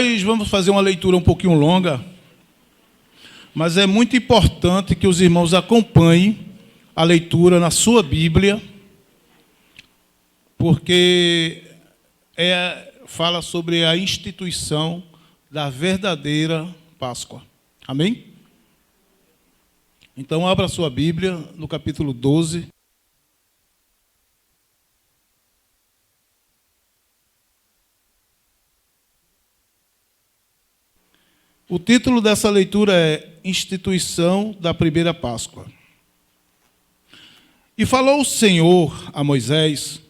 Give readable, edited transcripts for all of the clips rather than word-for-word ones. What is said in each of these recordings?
Nós vamos fazer uma leitura um pouquinho longa, mas é muito importante que os irmãos acompanhem a leitura na sua Bíblia, porque fala sobre a instituição da verdadeira Páscoa. Amém? Então, abra a sua Bíblia no capítulo 12. O título dessa leitura é Instituição da Primeira Páscoa. E falou o Senhor a Moisés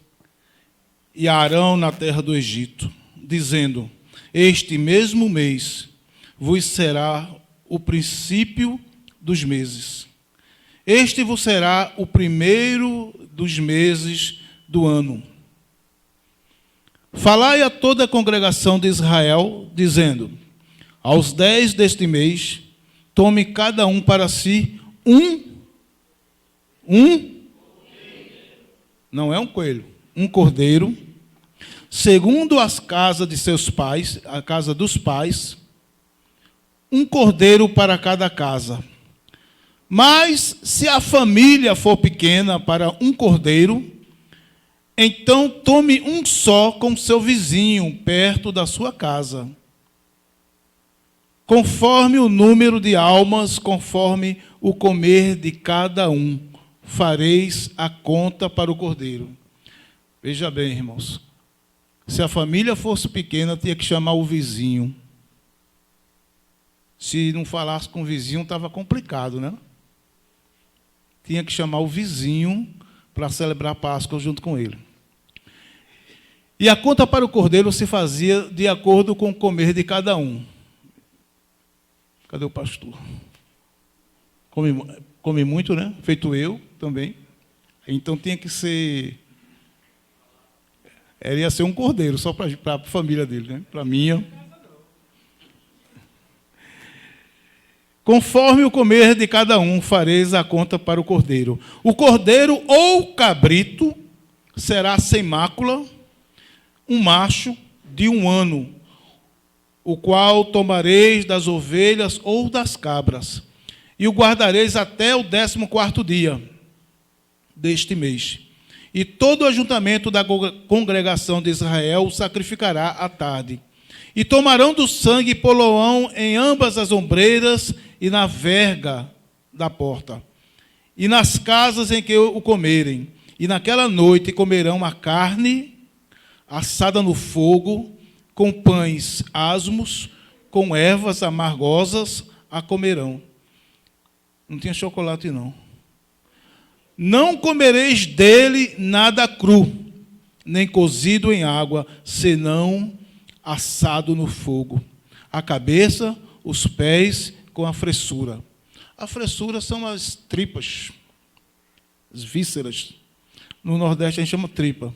e a Arão na terra do Egito, dizendo: Este mesmo mês vos será o princípio dos meses. Este vos será o primeiro dos meses do ano. Falai a toda a congregação de Israel, dizendo: Aos 10 deste mês, tome cada um para si não é um coelho, um cordeiro, segundo as casas de seus pais, a casa dos pais, um cordeiro para cada casa. Mas, se a família for pequena para um cordeiro, então tome um só com seu vizinho, perto da sua casa. Conforme o número de almas, conforme o comer de cada um, fareis a conta para o cordeiro. Veja bem, irmãos. Se a família fosse pequena, tinha que chamar o vizinho. Se não falasse com o vizinho, estava complicado, né? Tinha que chamar o vizinho para celebrar a Páscoa junto com ele. E a conta para o cordeiro se fazia de acordo com o comer de cada um. Cadê o pastor? Come muito, né? Feito eu também. Então tinha que ser... Ele ia ser um cordeiro, só para a família dele, né? Para a minha. Conforme o comer de cada um, fareis a conta para o cordeiro. O cordeiro ou cabrito será sem mácula, um macho de 1 ano, o qual tomareis das ovelhas ou das cabras, e o guardareis até o 14º dia deste mês. E todo o ajuntamento da congregação de Israel o sacrificará à tarde. E tomarão do sangue e poloão em ambas as ombreiras e na verga da porta, e nas casas em que o comerem. E naquela noite comerão a carne assada no fogo, com pães asmos, com ervas amargosas a comerão. Não tinha chocolate, não. Não comereis dele nada cru, nem cozido em água, senão assado no fogo. A cabeça, os pés com a fressura. A fressura são as tripas, as vísceras. No Nordeste a gente chama tripa.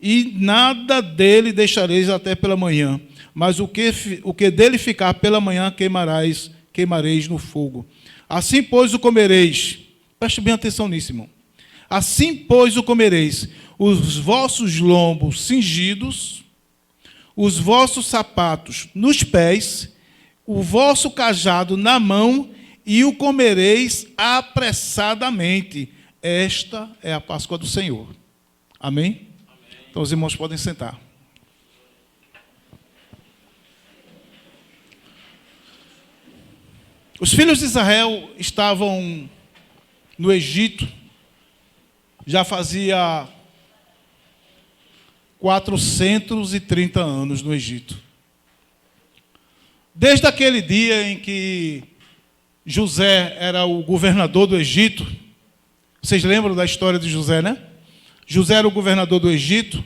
E nada dele deixareis até pela manhã, mas o que dele ficar pela manhã queimareis no fogo. Assim, pois, o comereis. Preste bem atenção nisso, irmão. Assim, pois, o comereis, os vossos lombos cingidos, os vossos sapatos nos pés, o vosso cajado na mão, e o comereis apressadamente. Esta é a Páscoa do Senhor. Amém? Então, os irmãos podem sentar. Os filhos de Israel estavam no Egito, já fazia 430 anos no Egito. Desde aquele dia em que José era o governador do Egito, vocês lembram da história de José, né? José era o governador do Egito,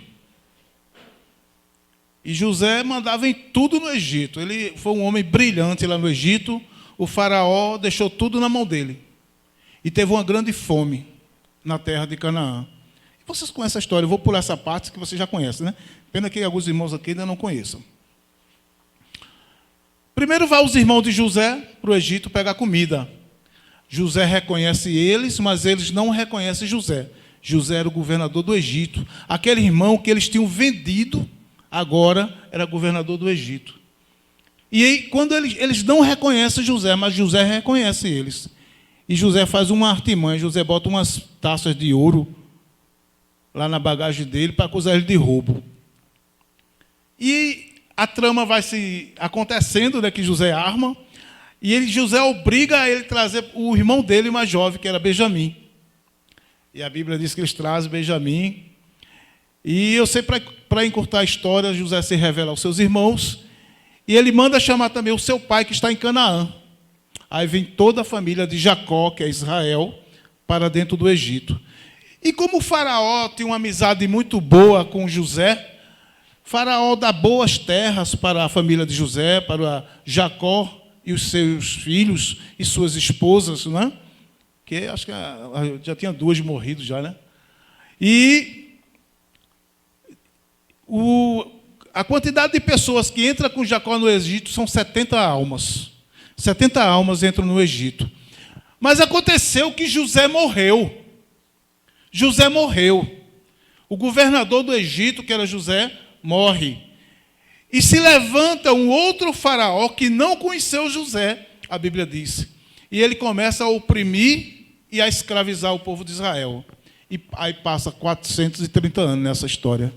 e José mandava em tudo no Egito. Ele foi um homem brilhante lá no Egito. O faraó deixou tudo na mão dele. E teve uma grande fome na terra de Canaã. E vocês conhecem a história, eu vou pular essa parte que vocês já conhecem, né? Pena que alguns irmãos aqui ainda não conheçam. Primeiro vai os irmãos de José para o Egito pegar comida. José reconhece eles, mas eles não reconhecem José. José era o governador do Egito. Aquele irmão que eles tinham vendido agora era governador do Egito. E aí, quando eles não reconhecem José, mas José reconhece eles. E José faz uma artimanha, José bota umas taças de ouro lá na bagagem dele para acusar ele de roubo. E a trama vai se acontecendo, né, que José arma, e José obriga a ele a trazer o irmão dele mais jovem, que era Benjamim. E a Bíblia diz que eles trazem Benjamim. E eu sei, para encurtar a história, José se revela aos seus irmãos, e ele manda chamar também o seu pai, que está em Canaã. Aí vem toda a família de Jacó, que é Israel, para dentro do Egito. E como o faraó tinha uma amizade muito boa com José, Faraó dá boas terras para a família de José, para Jacó e os seus filhos e suas esposas, né? Que acho que já tinha 2 morrido já, né? E a quantidade de pessoas que entra com Jacó no Egito são 70 almas. 70 almas entram no Egito. Mas aconteceu que José morreu. José morreu. O governador do Egito, que era José, morre. E se levanta um outro faraó que não conheceu José, a Bíblia diz. E ele começa a oprimir e a escravizar o povo de Israel. E aí passa 430 anos nessa história.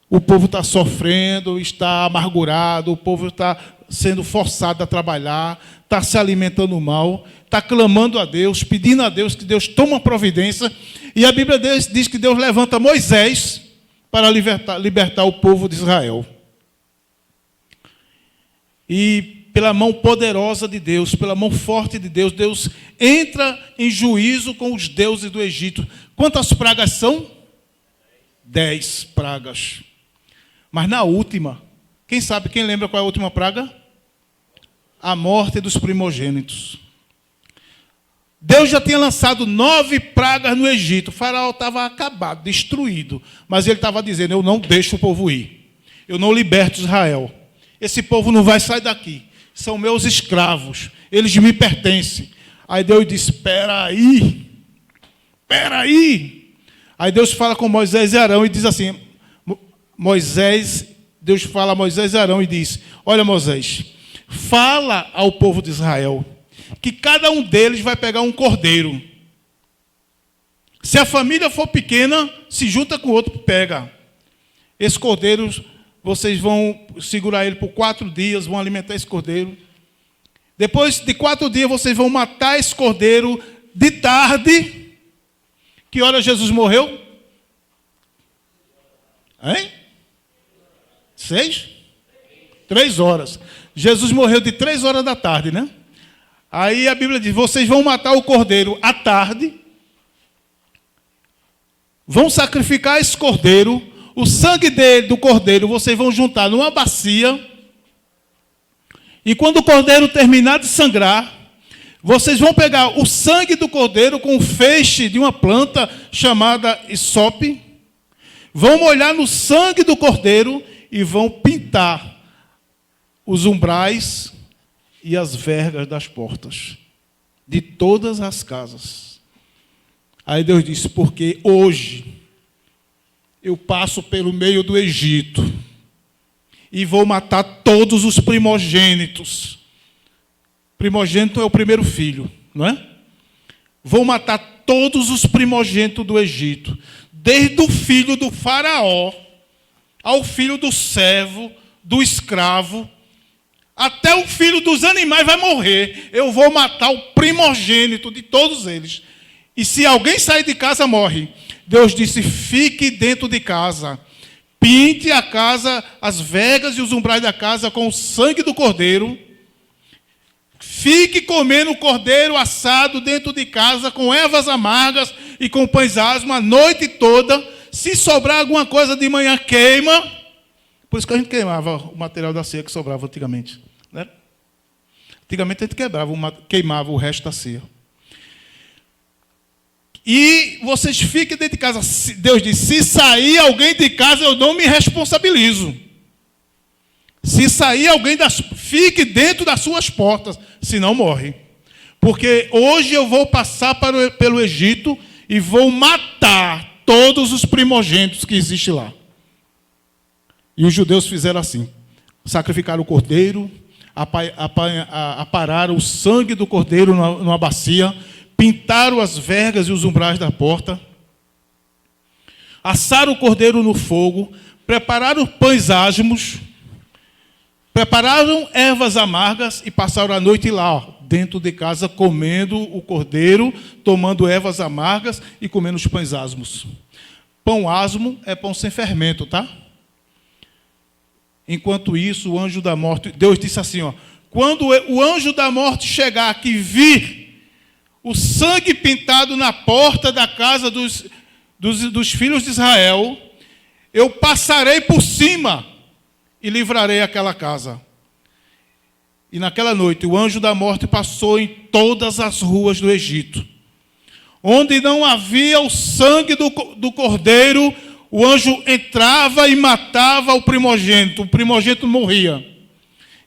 O povo está sofrendo, está amargurado, o povo está sendo forçado a trabalhar, está se alimentando mal, está clamando a Deus, pedindo a Deus que Deus tome uma providência. E a Bíblia diz que Deus levanta Moisés para libertar o povo de Israel. E pela mão poderosa de Deus, pela mão forte de Deus, Deus entra em juízo com os deuses do Egito. Quantas pragas são? 10 pragas. Mas na última, quem sabe, quem lembra qual é a última praga? A morte dos primogênitos. Deus já tinha lançado 9 pragas no Egito. O faraó estava acabado, destruído. Mas ele estava dizendo, eu não deixo o povo ir. Eu não liberto Israel. Esse povo não vai sair daqui. São meus escravos. Eles me pertencem. Aí Deus disse, espera aí. Aí Deus fala com Moisés e Arão e diz assim, Deus fala a Moisés e Arão e diz, olha Moisés, fala ao povo de Israel que cada um deles vai pegar um cordeiro. Se a família for pequena, se junta com o outro, pega. Esse cordeiro, vocês vão segurar ele por 4 dias, vão alimentar esse cordeiro. Depois de 4 dias, vocês vão matar esse cordeiro de tarde. Que hora Jesus morreu? 6? 3 horas. Jesus morreu de 3 horas da tarde, né? Aí a Bíblia diz, vocês vão matar o cordeiro à tarde, vão sacrificar esse cordeiro, o sangue do cordeiro vocês vão juntar numa bacia, e quando o cordeiro terminar de sangrar, vocês vão pegar o sangue do cordeiro com um feixe de uma planta chamada hisope, vão molhar no sangue do cordeiro e vão pintar os umbrais e as vergas das portas de todas as casas. Aí Deus disse, porque hoje eu passo pelo meio do Egito e vou matar todos os primogênitos. Primogênito é o primeiro filho, não é? Vou matar todos os primogênitos do Egito, desde o filho do faraó, ao filho do servo, do escravo, até o filho dos animais vai morrer. Eu vou matar o primogênito de todos eles. E se alguém sair de casa, morre. Deus disse, fique dentro de casa. Pinte a casa, as vergas e os umbrais da casa com o sangue do cordeiro. Fique comendo o cordeiro assado dentro de casa, com ervas amargas e com pães asmos a noite toda. Se sobrar alguma coisa de manhã, queima. Por isso que a gente queimava o material da ceia que sobrava antigamente. Né? Antigamente a gente queimava o resto da ceia. E vocês fiquem dentro de casa. Deus disse, se sair alguém de casa, eu não me responsabilizo. Se sair alguém, fique dentro das suas portas, senão morre. Porque hoje eu vou passar pelo Egito e vou matar todos os primogênitos que existem lá. E os judeus fizeram assim: sacrificaram o cordeiro, apararam o sangue do cordeiro numa bacia, pintaram as vergas e os umbrais da porta, assaram o cordeiro no fogo, prepararam pães asmos, prepararam ervas amargas e passaram a noite lá, dentro de casa, comendo o cordeiro, tomando ervas amargas e comendo os pães asmos. Pão asmo é pão sem fermento, tá? Enquanto isso, o anjo da morte, Deus disse assim, ó: quando o anjo da morte chegar aqui e vir o sangue pintado na porta da casa dos filhos de Israel, eu passarei por cima e livrarei aquela casa. E naquela noite o anjo da morte passou em todas as ruas do Egito. Onde não havia o sangue do cordeiro, o anjo entrava e matava o primogênito morria.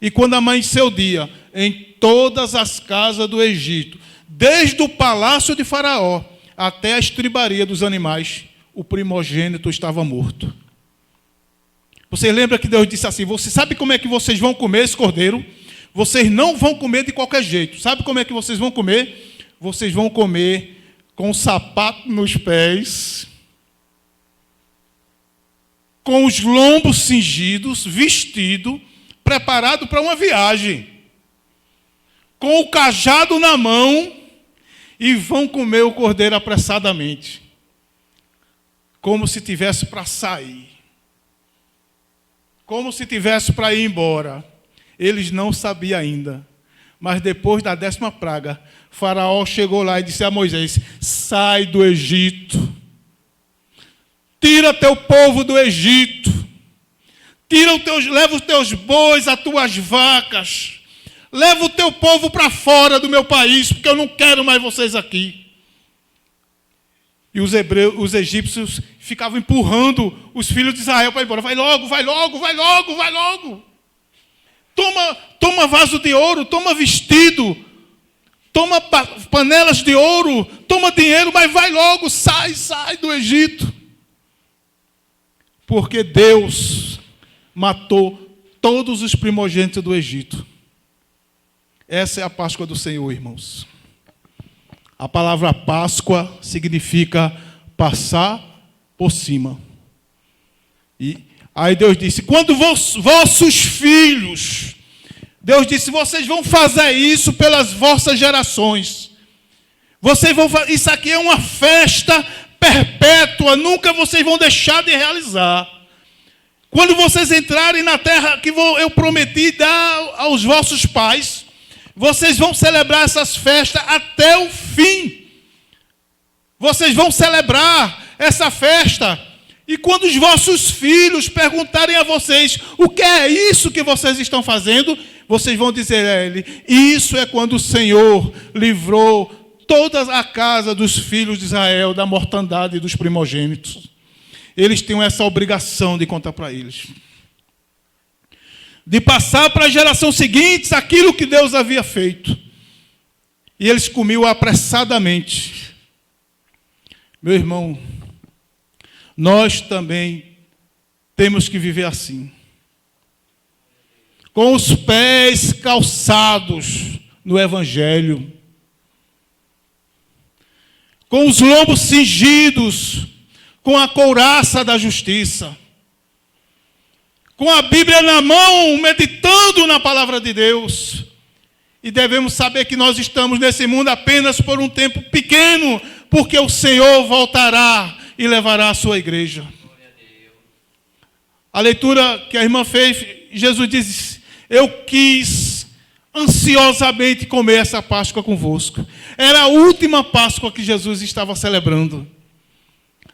E quando amanheceu o dia, em todas as casas do Egito, desde o palácio de Faraó até a estribaria dos animais, o primogênito estava morto. Você lembra que Deus disse assim: você sabe como é que vocês vão comer esse cordeiro? Vocês não vão comer de qualquer jeito. Sabe como é que vocês vão comer? Vocês vão comer com o sapato nos pés, com os lombos cingidos, vestido, preparado para uma viagem, com o cajado na mão, e vão comer o cordeiro apressadamente, como se tivesse para sair, como se tivesse para ir embora. Eles não sabiam ainda. Mas depois da 10ª praga, Faraó chegou lá e disse a Moisés: sai do Egito, tira teu povo do Egito, leva os teus bois, as tuas vacas, leva o teu povo para fora do meu país, porque eu não quero mais vocês aqui. E os egípcios ficavam empurrando os filhos de Israel para ir embora. Vai logo, vai logo, vai logo, vai logo. Toma vaso de ouro, toma vestido, toma panelas de ouro, toma dinheiro, mas vai logo, sai do Egito. Porque Deus matou todos os primogênitos do Egito. Essa é a Páscoa do Senhor, irmãos. A palavra Páscoa significa passar por cima. E aí Deus disse: quando vossos filhos, Deus disse, vocês vão fazer isso pelas vossas gerações. Isso aqui é uma festa perpétua, nunca vocês vão deixar de realizar. Quando vocês entrarem na terra que eu prometi dar aos vossos pais, vocês vão celebrar essas festas até o fim. Vocês vão celebrar essa festa. E quando os vossos filhos perguntarem a vocês: o que é isso que vocês estão fazendo? Vocês vão dizer a ele: isso é quando o Senhor livrou toda a casa dos filhos de Israel da mortandade dos primogênitos. Eles tinham essa obrigação de contar para eles, de passar para a geração seguinte aquilo que Deus havia feito. E eles comiam apressadamente. Meu irmão, nós também temos que viver assim, com os pés calçados no Evangelho, com os lombos cingidos, com a couraça da justiça, com a Bíblia na mão, meditando na palavra de Deus. E devemos saber que nós estamos nesse mundo apenas por um tempo pequeno, porque o Senhor voltará e levará a sua igreja. A leitura que a irmã fez, Jesus diz: eu quis ansiosamente comer essa Páscoa convosco. Era a última Páscoa que Jesus estava celebrando.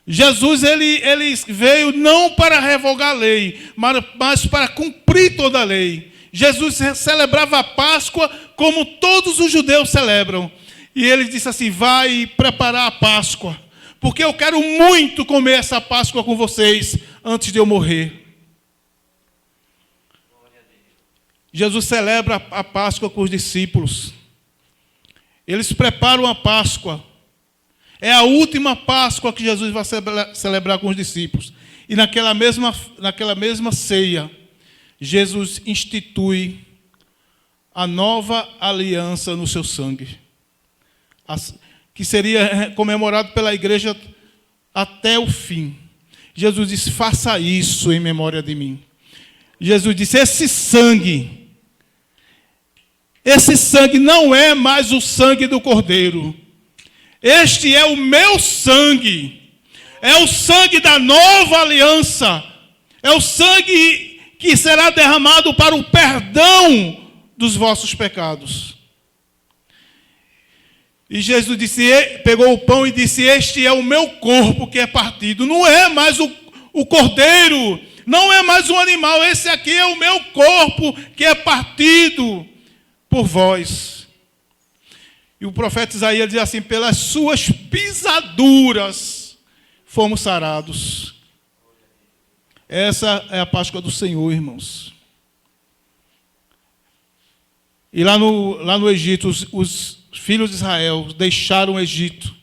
Jesus ele veio não para revogar a lei, mas para cumprir toda a lei. Jesus celebrava a Páscoa como todos os judeus celebram. E ele disse assim: vai preparar a Páscoa, porque eu quero muito comer essa Páscoa com vocês antes de eu morrer. Jesus celebra a Páscoa com os discípulos. Eles preparam a Páscoa. É a última Páscoa que Jesus vai celebrar com os discípulos. E naquela mesma ceia, Jesus institui a nova aliança no seu sangue, que seria comemorado pela igreja até o fim. Jesus disse: faça isso em memória de mim. Jesus disse: esse sangue não é mais o sangue do Cordeiro. Este é o meu sangue. É o sangue da nova aliança. É o sangue que será derramado para o perdão dos vossos pecados. E Jesus pegou o pão e disse: este é o meu corpo que é partido. Não é mais o cordeiro, não é mais um animal. Esse aqui é o meu corpo que é partido por vós. E o profeta Isaías diz assim: pelas suas pisaduras fomos sarados. Essa é a Páscoa do Senhor, irmãos. E lá no Egito, os filhos de Israel deixaram o Egito.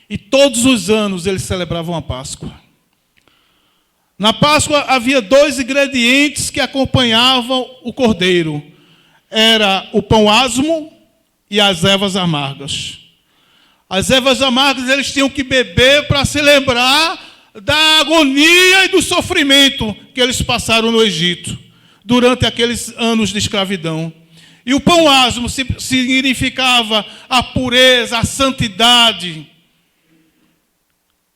E todos os anos eles celebravam a Páscoa. Na Páscoa havia 2 ingredientes que acompanhavam o cordeiro. Era o pão asmo e as ervas amargas. As ervas amargas eles tinham que beber para se lembrar da agonia e do sofrimento que eles passaram no Egito durante aqueles anos de escravidão. E o pão asmo significava a pureza, a santidade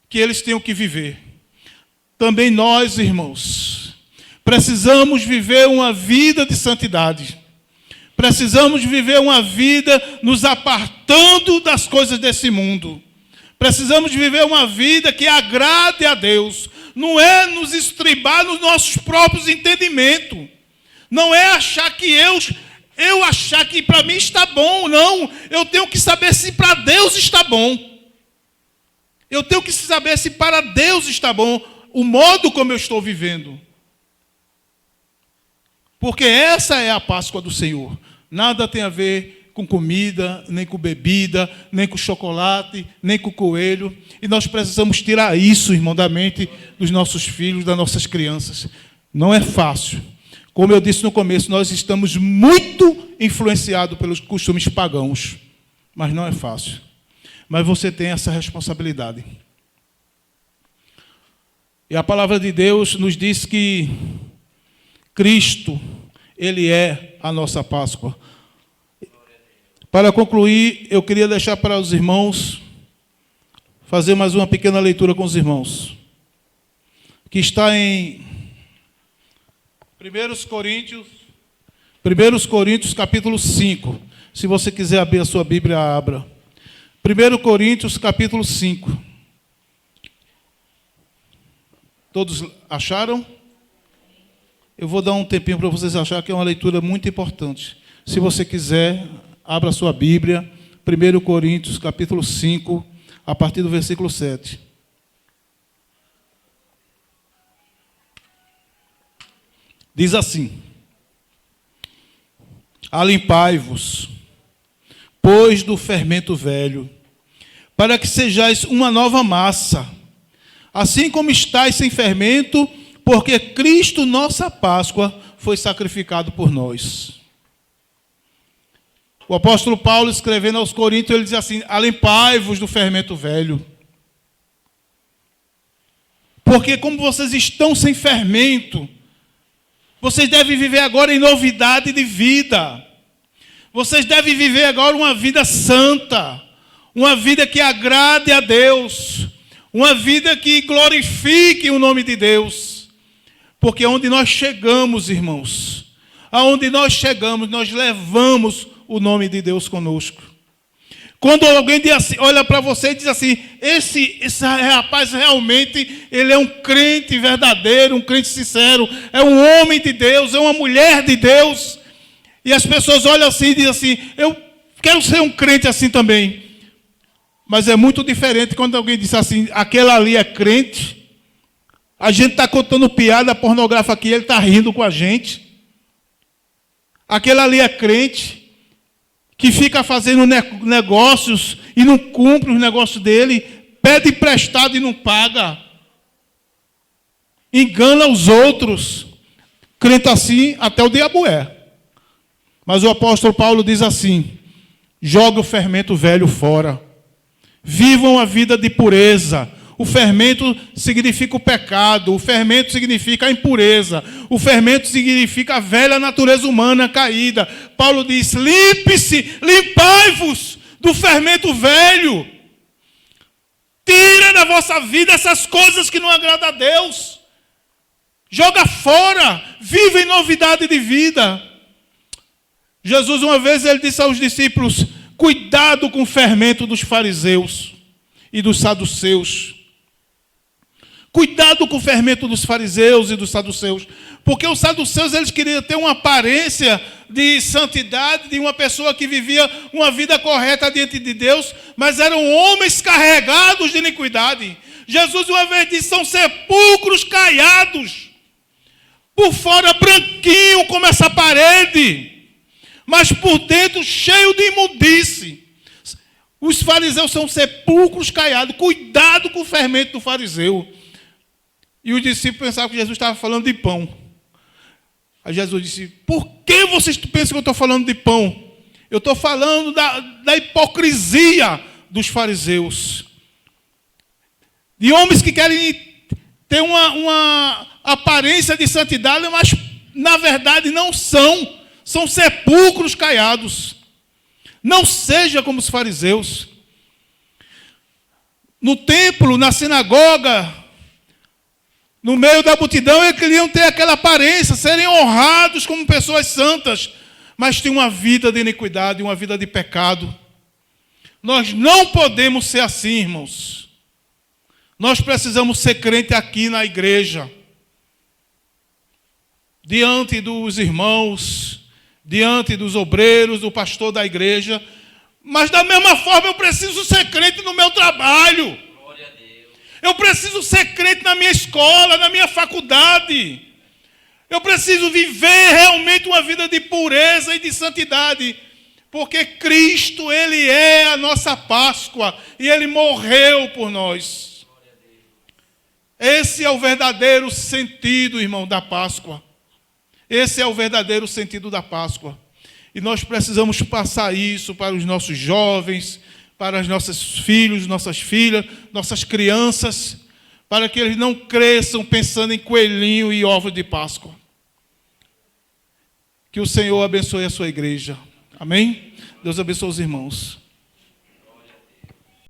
que eles tinham que viver. Também nós, irmãos, precisamos viver uma vida de santidade. Precisamos viver uma vida nos apartando das coisas desse mundo. Precisamos viver uma vida que agrade a Deus. Não é nos estribar nos nossos próprios entendimentos. Não é achar que eu achar que para mim está bom. Não, eu tenho que saber se para Deus está bom. Eu tenho que saber se para Deus está bom o modo como eu estou vivendo. Porque essa é a Páscoa do Senhor. Nada tem a ver com comida, nem com bebida, nem com chocolate, nem com coelho. E nós precisamos tirar isso, irmão, da mente dos nossos filhos, das nossas crianças. Não é fácil. Como eu disse no começo, nós estamos muito influenciados pelos costumes pagãos. Mas não é fácil. Mas você tem essa responsabilidade. E a palavra de Deus nos diz que Cristo, Ele é a nossa Páscoa. Para concluir, eu queria deixar para os irmãos, fazer mais uma pequena leitura com os irmãos, que está em 1 Coríntios capítulo 5. Se você quiser abrir a sua Bíblia, abra. 1 Coríntios capítulo 5. Todos acharam? Eu vou dar um tempinho para vocês acharem que é uma leitura muito importante. Se você quiser, abra a sua Bíblia, 1 Coríntios, capítulo 5, a partir do versículo 7. Diz assim: alimpai-vos, pois do fermento velho, para que sejais uma nova massa, assim como estáis sem fermento, porque Cristo, nossa Páscoa, foi sacrificado por nós. O apóstolo Paulo, escrevendo aos Coríntios, ele diz assim: alimpai-vos do fermento velho. Porque como vocês estão sem fermento, vocês devem viver agora em novidade de vida. Vocês devem viver agora uma vida santa, uma vida que agrade a Deus, uma vida que glorifique o nome de Deus. Porque onde nós chegamos, irmãos, aonde nós chegamos, nós levamos o nome de Deus conosco. Quando alguém diz assim, olha para você e diz assim: esse rapaz realmente, ele é um crente verdadeiro, um crente sincero, é um homem de Deus, é uma mulher de Deus. E as pessoas olham assim e dizem assim: eu quero ser um crente assim também. Mas é muito diferente quando alguém diz assim: aquele ali é crente, a gente está contando piada pornográfica aqui, ele está rindo com a gente. Aquele ali é crente, que fica fazendo negócios e não cumpre os negócios dele, pede emprestado e não paga. engana os outros, crente assim, até o diabo é. Mas o apóstolo Paulo diz assim: joga o fermento velho fora. Vivam a vida de pureza. O fermento significa o pecado. O fermento significa a impureza. O fermento significa a velha natureza humana caída. Paulo diz: limpe-se, limpai-vos do fermento velho. Tira da vossa vida essas coisas que não agradam a Deus. Joga fora. Viva em novidade de vida. Jesus, uma vez, ele disse aos discípulos: cuidado com o fermento dos fariseus e dos saduceus. Cuidado com o fermento dos fariseus e dos saduceus. Porque os saduceus, eles queriam ter uma aparência de santidade, de uma pessoa que vivia uma vida correta diante de Deus, mas eram homens carregados de iniquidade. Jesus uma vez disse: são sepulcros caiados, por fora branquinho como essa parede, mas por dentro cheio de imundice. Os fariseus são sepulcros caiados. Cuidado com o fermento do fariseu. E os discípulos pensavam que Jesus estava falando de pão. Aí Jesus disse: por que vocês pensam que eu estou falando de pão? Eu estou falando da hipocrisia dos fariseus. De homens que querem ter uma aparência de santidade, mas na verdade não são. São sepulcros caiados. Não seja como os fariseus. No templo, na sinagoga, no meio da multidão, eles queriam ter aquela aparência, serem honrados como pessoas santas, mas tinham uma vida de iniquidade, uma vida de pecado. Nós não podemos ser assim, irmãos. Nós precisamos ser crente aqui na igreja, diante dos irmãos, diante dos obreiros, do pastor da igreja. Mas da mesma forma eu preciso ser crente no meu trabalho. Glória a Deus. Eu preciso ser crente na minha escola, na minha faculdade. Eu preciso viver realmente uma vida de pureza e de santidade. Porque Cristo, Ele é a nossa Páscoa. E Ele morreu por nós. Esse é o verdadeiro sentido, irmão, da Páscoa. Esse é o verdadeiro sentido da Páscoa. E nós precisamos passar isso para os nossos jovens, para os nossos filhos, nossas filhas, nossas crianças, para que eles não cresçam pensando em coelhinho e ovo de Páscoa. Que o Senhor abençoe a sua igreja. Amém? Deus abençoe os irmãos.